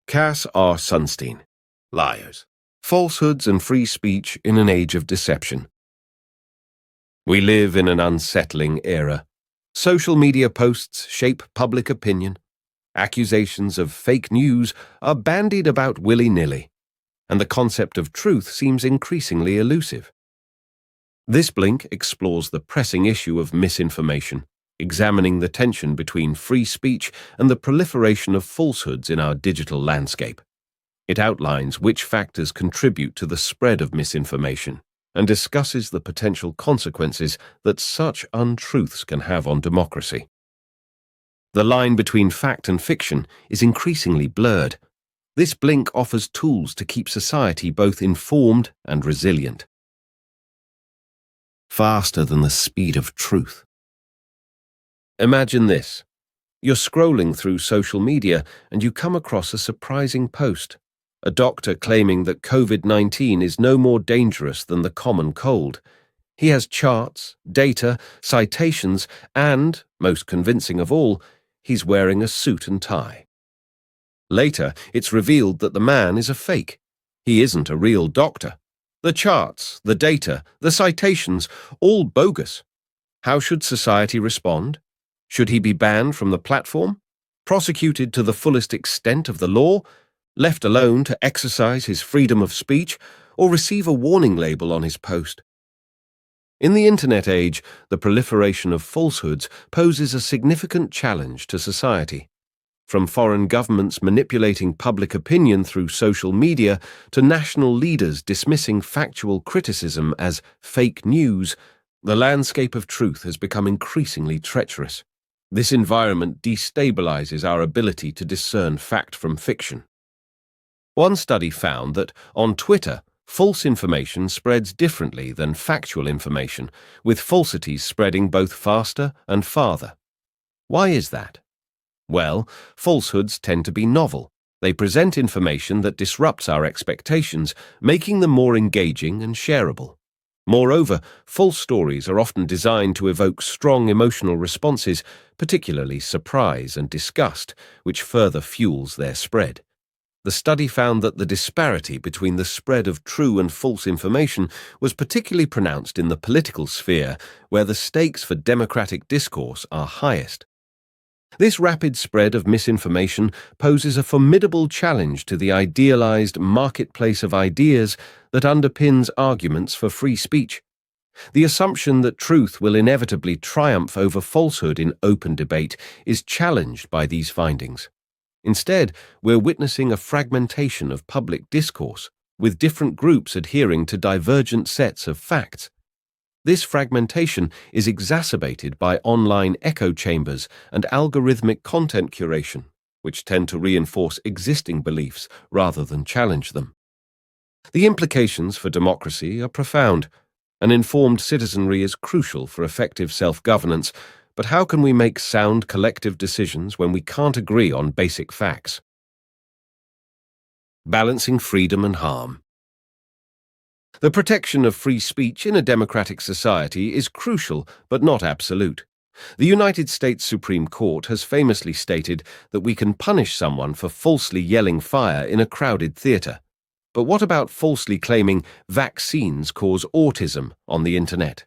Cass R. Sunstein, Liars, Falsehoods and Free Speech in an Age of Deception. We live in an unsettling era. Social media posts shape public opinion. Accusations of fake news are bandied about willy-nilly, and the concept of truth seems increasingly elusive. This blink explores the pressing issue of misinformation, examining the tension between free speech and the proliferation of falsehoods in our digital landscape. It outlines which factors contribute to the spread of misinformation and discusses the potential consequences that such untruths can have on democracy. The line between fact and fiction is increasingly blurred. This blink offers tools to keep society both informed and resilient. Faster than the speed of truth. Imagine this. You're scrolling through social media and you come across a surprising post. A doctor claiming that COVID-19 is no more dangerous than the common cold. He has charts, data, citations, and, most convincing of all, he's wearing a suit and tie. Later, it's revealed that the man is a fake. He isn't a real doctor. The charts, the data, the citations, all bogus. How should society respond? Should he be banned from the platform? Prosecuted to the fullest extent of the law? Left alone to exercise his freedom of speech? Or receive a warning label on his post? In the internet age, the proliferation of falsehoods poses a significant challenge to society. From foreign governments manipulating public opinion through social media to national leaders dismissing factual criticism as fake news, the landscape of truth has become increasingly treacherous. This environment destabilizes our ability to discern fact from fiction. One study found that, on Twitter, false information spreads differently than factual information, with falsities spreading both faster and farther. Why is that? Well, falsehoods tend to be novel. They present information that disrupts our expectations, making them more engaging and shareable. Moreover, false stories are often designed to evoke strong emotional responses, particularly surprise and disgust, which further fuels their spread. The study found that the disparity between the spread of true and false information was particularly pronounced in the political sphere, where the stakes for democratic discourse are highest. This rapid spread of misinformation poses a formidable challenge to the idealized marketplace of ideas that underpins arguments for free speech. The assumption that truth will inevitably triumph over falsehood in open debate is challenged by these findings. Instead, we're witnessing a fragmentation of public discourse, with different groups adhering to divergent sets of facts. This fragmentation is exacerbated by online echo chambers and algorithmic content curation, which tend to reinforce existing beliefs rather than challenge them. The implications for democracy are profound. An informed citizenry is crucial for effective self-governance, but how can we make sound collective decisions when we can't agree on basic facts? Balancing freedom and harm. The protection of free speech in a democratic society is crucial but not absolute. The United States Supreme Court has famously stated that we can punish someone for falsely yelling fire in a crowded theater. But what about falsely claiming vaccines cause autism on the internet?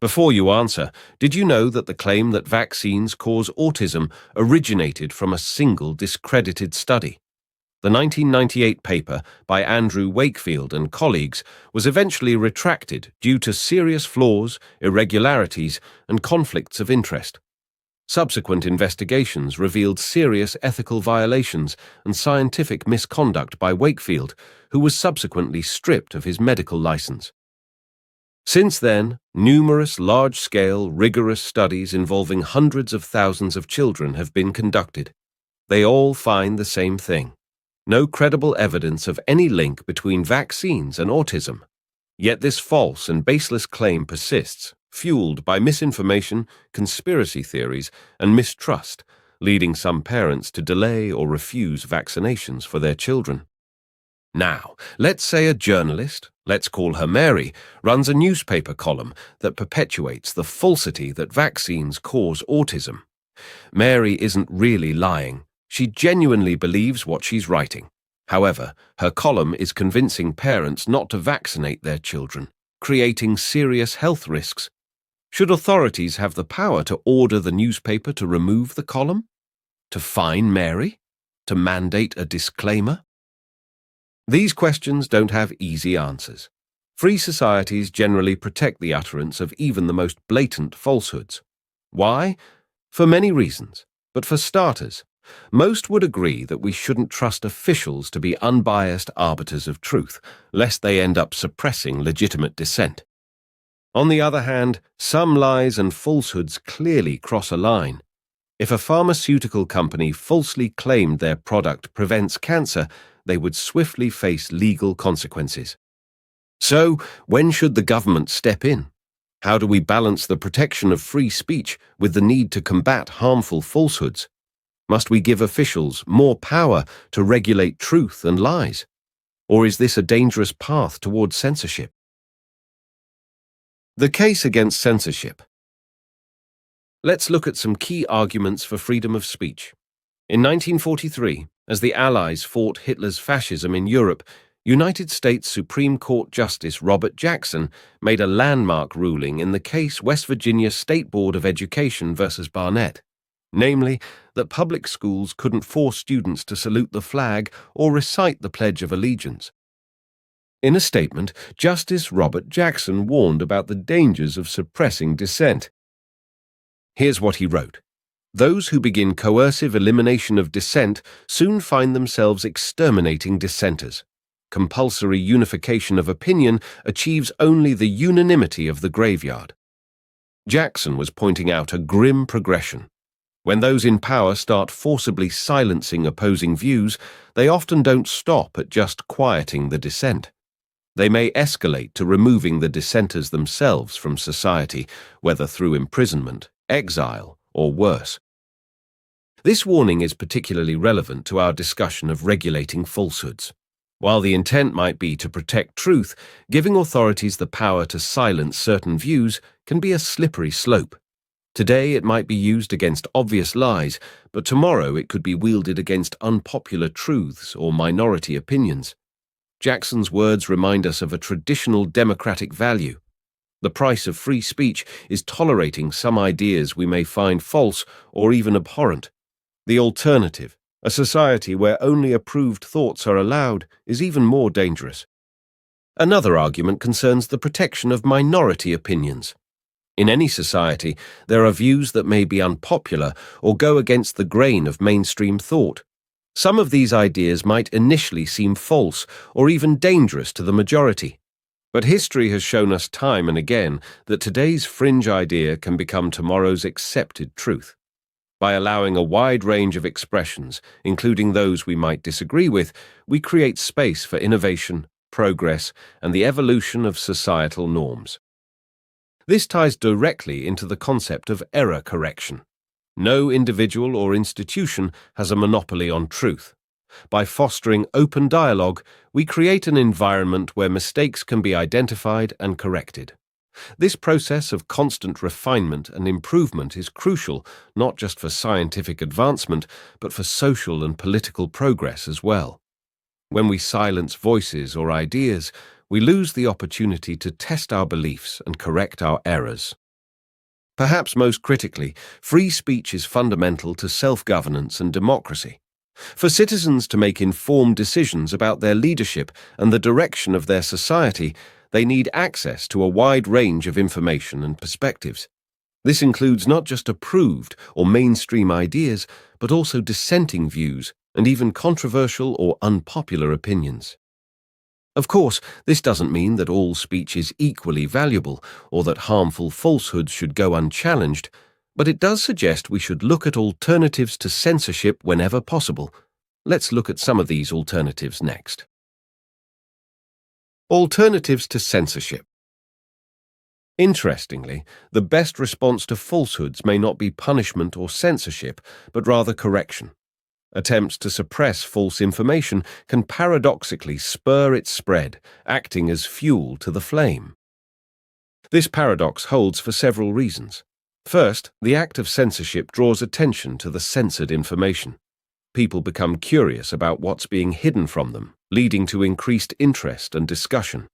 Before you answer, did you know that the claim that vaccines cause autism originated from a single discredited study? The 1998 paper by Andrew Wakefield and colleagues was eventually retracted due to serious flaws, irregularities, and conflicts of interest. Subsequent investigations revealed serious ethical violations and scientific misconduct by Wakefield, who was subsequently stripped of his medical license. Since then, numerous large-scale, rigorous studies involving hundreds of thousands of children have been conducted. They all find the same thing: no credible evidence of any link between vaccines and autism. Yet this false and baseless claim persists, fueled by misinformation, conspiracy theories, and mistrust, leading some parents to delay or refuse vaccinations for their children. Now, let's say a journalist, let's call her Mary, runs a newspaper column that perpetuates the falsity that vaccines cause autism. Mary isn't really lying. She genuinely believes what she's writing. However, her column is convincing parents not to vaccinate their children, creating serious health risks. Should authorities have the power to order the newspaper to remove the column? To fine Mary? To mandate a disclaimer? These questions don't have easy answers. Free societies generally protect the utterance of even the most blatant falsehoods. Why? For many reasons. But for starters, most would agree that we shouldn't trust officials to be unbiased arbiters of truth, lest they end up suppressing legitimate dissent. On the other hand, some lies and falsehoods clearly cross a line. If a pharmaceutical company falsely claimed their product prevents cancer, they would swiftly face legal consequences. So, when should the government step in? How do we balance the protection of free speech with the need to combat harmful falsehoods? Must we give officials more power to regulate truth and lies? Or is this a dangerous path towards censorship? The case against censorship. Let's look at some key arguments for freedom of speech. In 1943, as the Allies fought Hitler's fascism in Europe, United States Supreme Court Justice Robert Jackson made a landmark ruling in the case West Virginia State Board of Education versus Barnett, namely that public schools couldn't force students to salute the flag or recite the Pledge of Allegiance. In a statement, Justice Robert Jackson warned about the dangers of suppressing dissent. Here's what he wrote. Those who begin coercive elimination of dissent soon find themselves exterminating dissenters. Compulsory unification of opinion achieves only the unanimity of the graveyard. Jackson was pointing out a grim progression. When those in power start forcibly silencing opposing views, they often don't stop at just quieting the dissent. They may escalate to removing the dissenters themselves from society, whether through imprisonment, exile, or worse. This warning is particularly relevant to our discussion of regulating falsehoods. While the intent might be to protect truth, giving authorities the power to silence certain views can be a slippery slope. Today it might be used against obvious lies, but tomorrow it could be wielded against unpopular truths or minority opinions. Jackson's words remind us of a traditional democratic value. The price of free speech is tolerating some ideas we may find false or even abhorrent. The alternative, a society where only approved thoughts are allowed, is even more dangerous. Another argument concerns the protection of minority opinions. In any society, there are views that may be unpopular or go against the grain of mainstream thought. Some of these ideas might initially seem false or even dangerous to the majority. But history has shown us time and again that today's fringe idea can become tomorrow's accepted truth. By allowing a wide range of expressions, including those we might disagree with, we create space for innovation, progress, and the evolution of societal norms. This ties directly into the concept of error correction. No individual or institution has a monopoly on truth. By fostering open dialogue, we create an environment where mistakes can be identified and corrected. This process of constant refinement and improvement is crucial not just for scientific advancement, but for social and political progress as well. When we silence voices or ideas, we lose the opportunity to test our beliefs and correct our errors. Perhaps most critically, free speech is fundamental to self-governance and democracy. For citizens to make informed decisions about their leadership and the direction of their society, they need access to a wide range of information and perspectives. This includes not just approved or mainstream ideas, but also dissenting views and even controversial or unpopular opinions. Of course, this doesn't mean that all speech is equally valuable or that harmful falsehoods should go unchallenged, but it does suggest we should look at alternatives to censorship whenever possible. Let's look at some of these alternatives next. Alternatives to censorship. Interestingly, the best response to falsehoods may not be punishment or censorship, but rather correction. Attempts to suppress false information can paradoxically spur its spread, acting as fuel to the flame. This paradox holds for several reasons. First, the act of censorship draws attention to the censored information. People become curious about what's being hidden from them, leading to increased interest and discussion.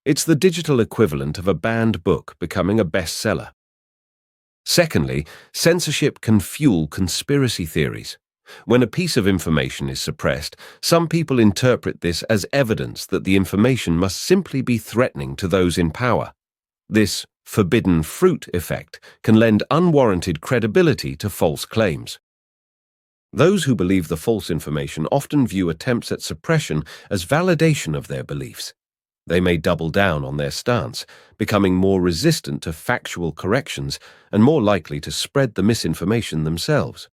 It's the digital equivalent of a banned book becoming a bestseller. Secondly, censorship can fuel conspiracy theories. When a piece of information is suppressed, some people interpret this as evidence that the information must simply be threatening to those in power. This forbidden fruit effect can lend unwarranted credibility to false claims. Those who believe the false information often view attempts at suppression as validation of their beliefs. They may double down on their stance, becoming more resistant to factual corrections and more likely to spread the misinformation themselves.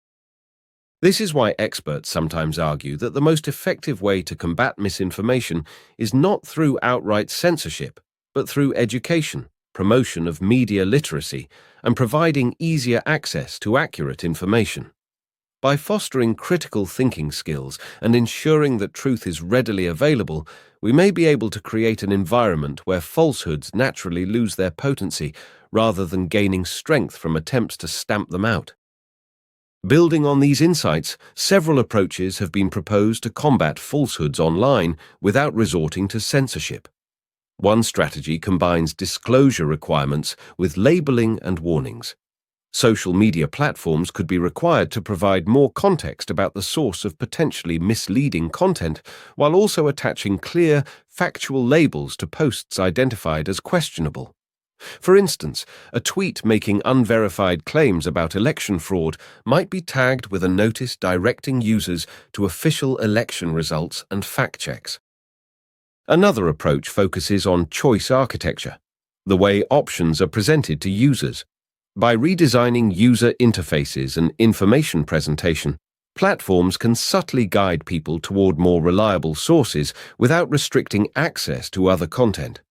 This is why experts sometimes argue that the most effective way to combat misinformation is not through outright censorship, but through education, promotion of media literacy, and providing easier access to accurate information. By fostering critical thinking skills and ensuring that truth is readily available, we may be able to create an environment where falsehoods naturally lose their potency rather than gaining strength from attempts to stamp them out. Building on these insights, several approaches have been proposed to combat falsehoods online without resorting to censorship. One strategy combines disclosure requirements with labeling and warnings. Social media platforms could be required to provide more context about the source of potentially misleading content, while also attaching clear, factual labels to posts identified as questionable. For instance, a tweet making unverified claims about election fraud might be tagged with a notice directing users to official election results and fact checks. Another approach focuses on choice architecture, the way options are presented to users. By redesigning user interfaces and information presentation, platforms can subtly guide people toward more reliable sources without restricting access to other content.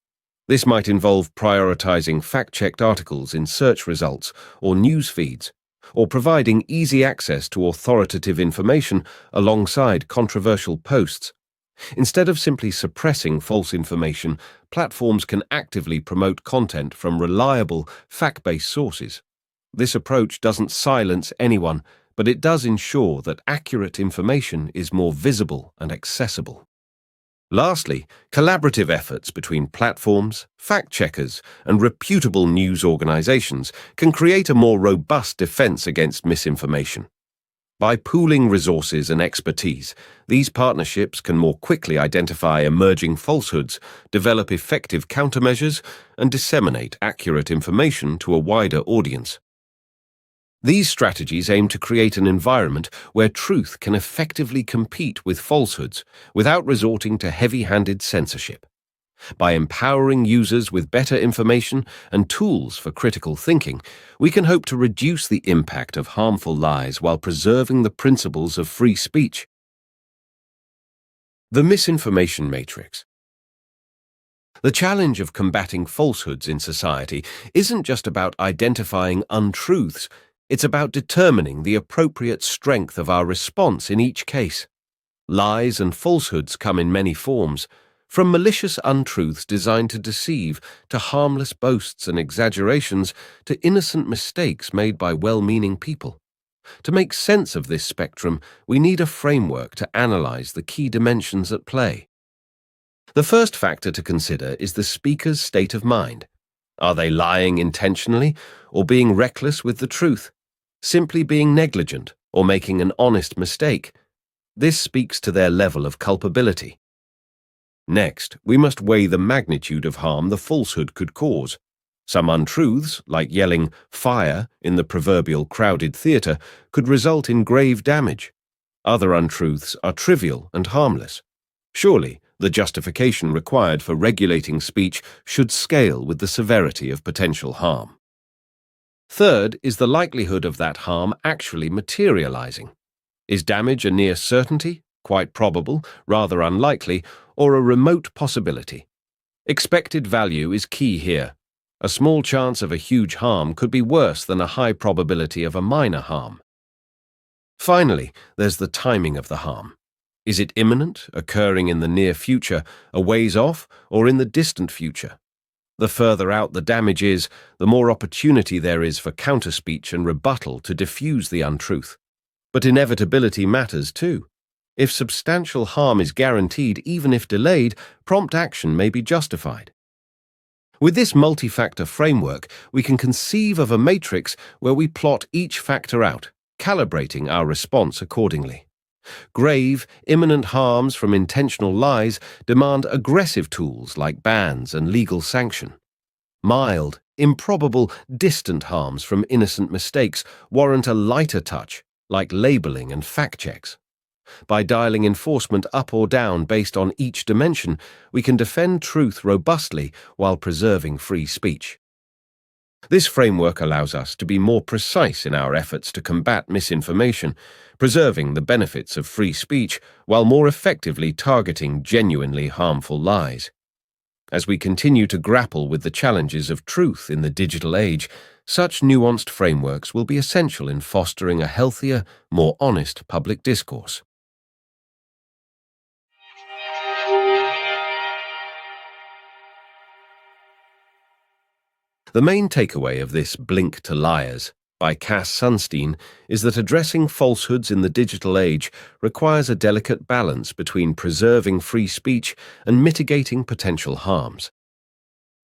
This might involve prioritizing fact-checked articles in search results or news feeds, or providing easy access to authoritative information alongside controversial posts. Instead of simply suppressing false information, platforms can actively promote content from reliable, fact-based sources. This approach doesn't silence anyone, but it does ensure that accurate information is more visible and accessible. Lastly, collaborative efforts between platforms, fact-checkers, and reputable news organizations can create a more robust defense against misinformation. By pooling resources and expertise, these partnerships can more quickly identify emerging falsehoods, develop effective countermeasures, and disseminate accurate information to a wider audience. These strategies aim to create an environment where truth can effectively compete with falsehoods without resorting to heavy-handed censorship. By empowering users with better information and tools for critical thinking, we can hope to reduce the impact of harmful lies while preserving the principles of free speech. The misinformation matrix. The challenge of combating falsehoods in society isn't just about identifying untruths, it's about determining the appropriate strength of our response in each case. Lies and falsehoods come in many forms, from malicious untruths designed to deceive, to harmless boasts and exaggerations, to innocent mistakes made by well-meaning people. To make sense of this spectrum, we need a framework to analyze the key dimensions at play. The first factor to consider is the speaker's state of mind. Are they lying intentionally or being reckless with the truth? Simply being negligent or making an honest mistake? This speaks to their level of culpability. Next, we must weigh the magnitude of harm the falsehood could cause. Some untruths, like yelling "fire" in the proverbial crowded theatre, could result in grave damage. Other untruths are trivial and harmless. Surely, the justification required for regulating speech should scale with the severity of potential harm. Third is the likelihood of that harm actually materializing. Is damage a near certainty, quite probable, rather unlikely, or a remote possibility? Expected value is key here. A small chance of a huge harm could be worse than a high probability of a minor harm. Finally, there's the timing of the harm. Is it imminent, occurring in the near future, a ways off, or in the distant future? The further out the damage is, the more opportunity there is for counterspeech and rebuttal to diffuse the untruth. But inevitability matters too. If substantial harm is guaranteed, even if delayed, prompt action may be justified. With this multi-factor framework, we can conceive of a matrix where we plot each factor out, calibrating our response accordingly. Grave, imminent harms from intentional lies demand aggressive tools like bans and legal sanction. Mild, improbable, distant harms from innocent mistakes warrant a lighter touch, like labeling and fact checks. By dialing enforcement up or down based on each dimension, we can defend truth robustly while preserving free speech. This framework allows us to be more precise in our efforts to combat misinformation, preserving the benefits of free speech while more effectively targeting genuinely harmful lies. As we continue to grapple with the challenges of truth in the digital age, such nuanced frameworks will be essential in fostering a healthier, more honest public discourse. The main takeaway of this Blink to Liars by Cass Sunstein is that addressing falsehoods in the digital age requires a delicate balance between preserving free speech and mitigating potential harms.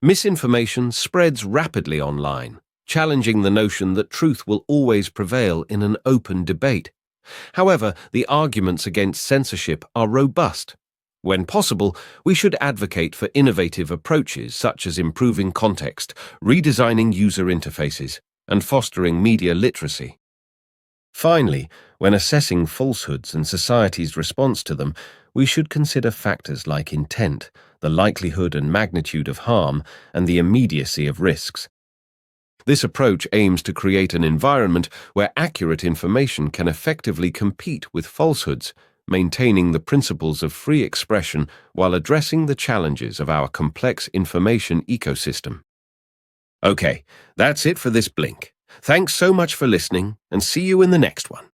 Misinformation spreads rapidly online, challenging the notion that truth will always prevail in an open debate. However, the arguments against censorship are robust. When possible, we should advocate for innovative approaches such as improving context, redesigning user interfaces, and fostering media literacy. Finally, when assessing falsehoods and society's response to them, we should consider factors like intent, the likelihood and magnitude of harm, and the immediacy of risks. This approach aims to create an environment where accurate information can effectively compete with falsehoods, maintaining the principles of free expression while addressing the challenges of our complex information ecosystem. Okay, that's it for this Blink. Thanks so much for listening, and see you in the next one.